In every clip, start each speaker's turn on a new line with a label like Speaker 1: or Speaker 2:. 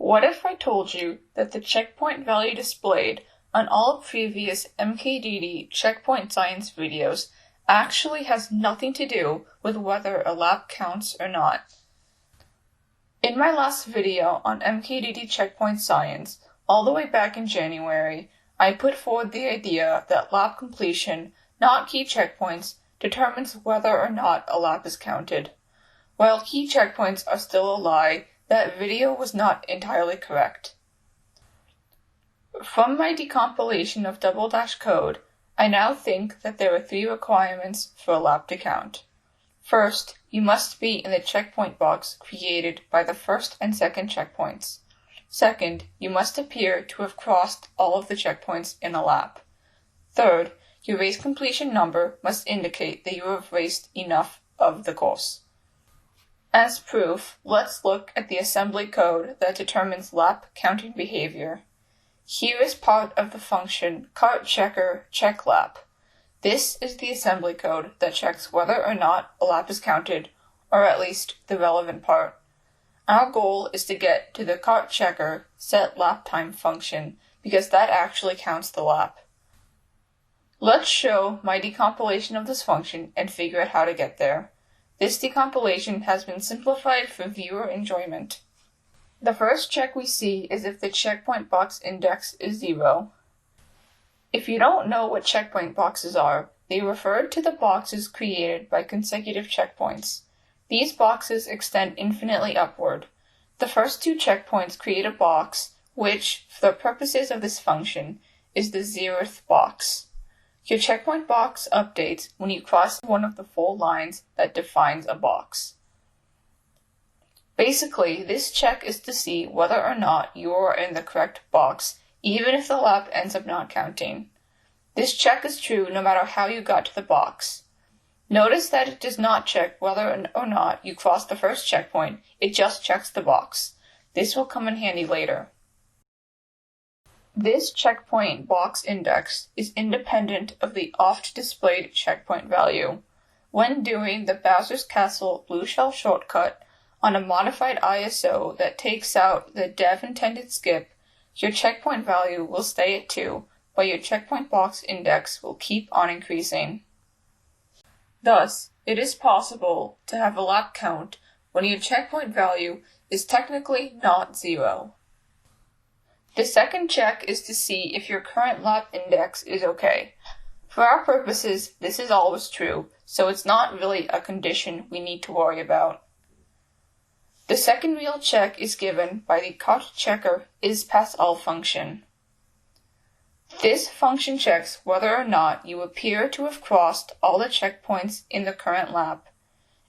Speaker 1: What if I told you that the checkpoint value displayed on all previous mkdd checkpoint science videos actually has nothing to do with whether a lap counts or not? In my last video on mkdd checkpoint science, all the way back in January, I put forward the idea that lap completion, not key checkpoints, determines whether or not a lap is counted. While key checkpoints are still a lie, that video was not entirely correct. From my decompilation of double dash code, I now think that there are 3 requirements for a lap to count. First, you must be in the checkpoint box created by the first and second checkpoints. Second, you must appear to have crossed all of the checkpoints in a lap. Third, your race completion number must indicate that you have raced enough of the course. As proof, let's look at the assembly code that determines lap counting behavior. Here is part of the function cartCheckerCheckLap. This is the assembly code that checks whether or not a lap is counted, or at least the relevant part. Our goal is to get to the cartChecker setLapTime function because that actually counts the lap. Let's show my decompilation of this function and figure out how to get there. This decompilation has been simplified for viewer enjoyment. The first check we see is if the checkpoint box index is 0. If you don't know what checkpoint boxes are, they refer to the boxes created by consecutive checkpoints. These boxes extend infinitely upward. The first 2 checkpoints create a box, which, for the purposes of this function, is the 0th box. Your checkpoint box updates when you cross one of the 4 lines that defines a box. Basically, this check is to see whether or not you are in the correct box, even if the lap ends up not counting. This check is true no matter how you got to the box. Notice that it does not check whether or not you crossed the first checkpoint, it just checks the box. This will come in handy later. This checkpoint box index is independent of the oft-displayed checkpoint value. When doing the Bowser's Castle blue shell shortcut on a modified ISO that takes out the dev intended skip, your checkpoint value will stay at 2, but your checkpoint box index will keep on increasing. Thus, it is possible to have a lap count when your checkpoint value is technically not 0. The second check is to see if your current lap index is okay. For our purposes, this is always true, so it's not really a condition we need to worry about. The second real check is given by the cartCheckerIsPassAll function. This function checks whether or not you appear to have crossed all the checkpoints in the current lap.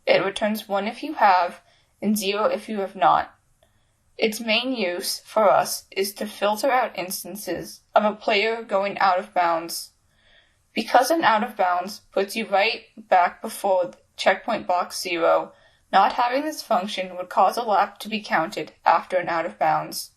Speaker 1: It returns 1 if you have, and 0 if you have not. Its main use for us is to filter out instances of a player going out of bounds. Because an out of bounds puts you right back before checkpoint box 0, not having this function would cause a lap to be counted after an out of bounds.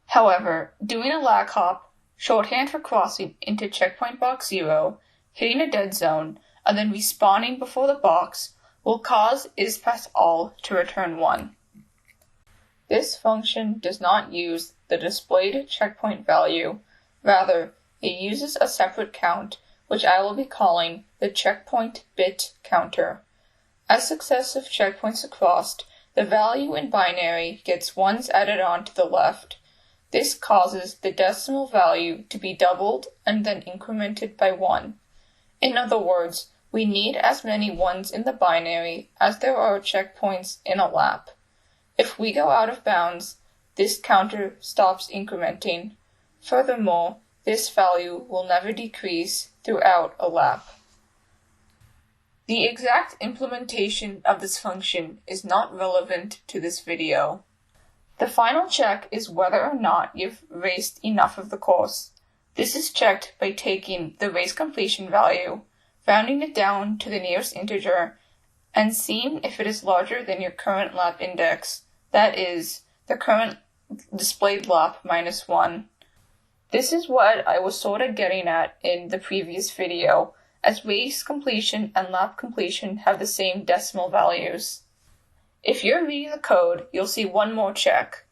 Speaker 1: However, doing a lag hop, shorthand for crossing into checkpoint box 0, hitting a dead zone, and then respawning before the box will cause isPassAll to return 1. This function does not use the displayed checkpoint value, rather, it uses a separate count, which I will be calling the checkpoint bit counter. As successive checkpoints are crossed, the value in binary gets 1s added on to the left. This causes the decimal value to be doubled and then incremented by 1. In other words, we need as many 1s in the binary as there are checkpoints in a lap. If we go out of bounds, this counter stops incrementing. Furthermore, this value will never decrease throughout a lap. The exact implementation of this function is not relevant to this video. The final check is whether or not you've raced enough of the course. This is checked by taking the race completion value, rounding it down to the nearest integer, and seeing if it is larger than your current lap index, that is, the current displayed lap minus 1. This is what I was sort of getting at in the previous video, as race completion and lap completion have the same decimal values. If you're reading the code, you'll see one more check.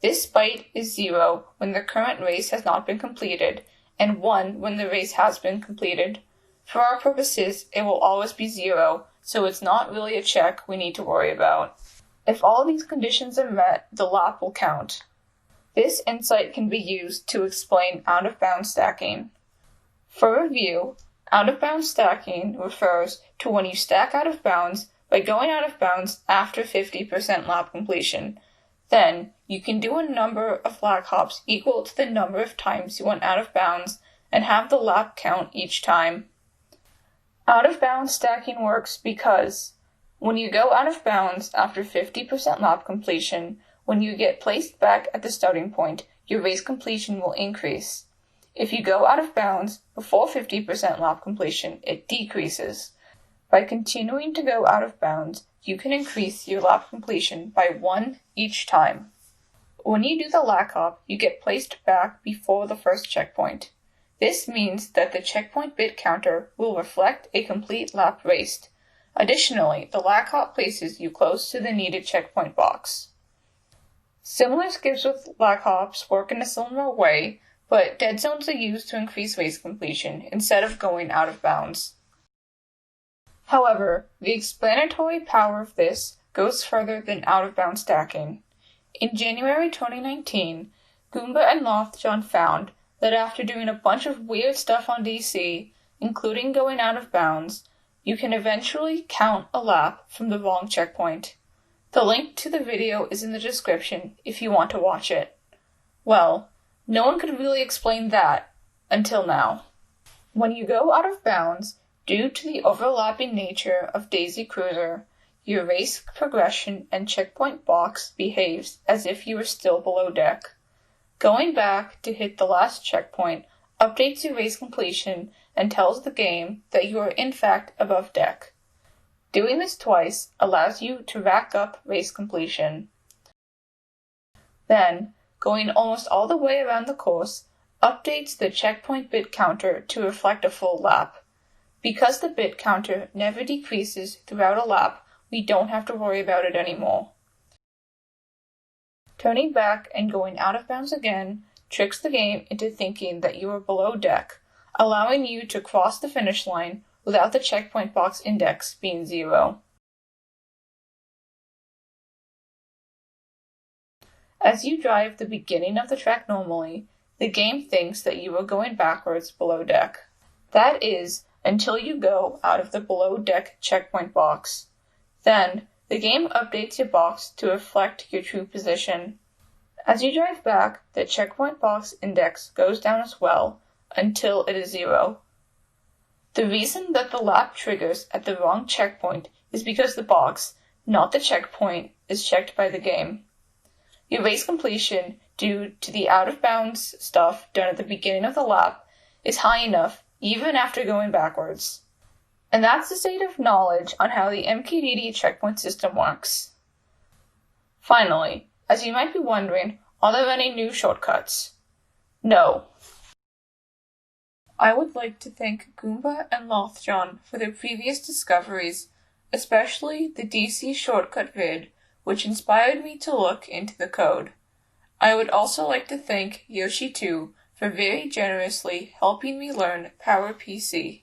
Speaker 1: This byte is 0 when the current race has not been completed, and 1 when the race has been completed. For our purposes, it will always be 0, so it's not really a check we need to worry about. If all these conditions are met, the lap will count. This insight can be used to explain out-of-bounds stacking. For review, out-of-bounds stacking refers to when you stack out of bounds by going out of bounds after 50% lap completion. Then, you can do a number of lag hops equal to the number of times you went out of bounds and have the lap count each time. Out-of-bounds stacking works because when you go out of bounds after 50% lap completion, when you get placed back at the starting point, your race completion will increase. If you go out of bounds before 50% lap completion, it decreases. By continuing to go out of bounds, you can increase your lap completion by 1 each time. When you do the lag hop, you get placed back before the first checkpoint. This means that the checkpoint bit counter will reflect a complete lap raced. Additionally, the lag hop places you close to the needed checkpoint box. Similar skips with lag hops work in a similar way, but dead zones are used to increase race completion instead of going out of bounds. However, the explanatory power of this goes further than out-of-bounds stacking. In January 2019, Goomba and Lothjohn found that after doing a bunch of weird stuff on DC, including going out of bounds, you can eventually count a lap from the wrong checkpoint. The link to the video is in the description if you want to watch it. Well, no one could really explain that until now. When you go out of bounds, due to the overlapping nature of Daisy Cruiser, your race progression and checkpoint box behaves as if you were still below deck. Going back to hit the last checkpoint updates your race completion and tells the game that you are in fact above deck. Doing this twice allows you to rack up race completion. Then, going almost all the way around the course updates the checkpoint bit counter to reflect a full lap. Because the bit counter never decreases throughout a lap, we don't have to worry about it anymore. Turning back and going out of bounds again tricks the game into thinking that you are below deck, allowing you to cross the finish line without the checkpoint box index being 0. As you drive the beginning of the track normally, the game thinks that you are going backwards below deck. That is, until you go out of the below deck checkpoint box. Then, the game updates your box to reflect your true position. As you drive back, the checkpoint box index goes down as well, until it is 0. The reason that the lap triggers at the wrong checkpoint is because the box, not the checkpoint, is checked by the game. Your race completion, due to the out-of-bounds stuff done at the beginning of the lap, is high enough even after going backwards. And that's the state of knowledge on how the mkdd checkpoint system works. Finally, as you might be wondering, are there any new shortcuts? No. I would like to thank Goomba and Lothjohn for their previous discoveries, especially the DC shortcut vid, which inspired me to look into the code. I would also like to thank Yoshi2 for very generously helping me learn PowerPC.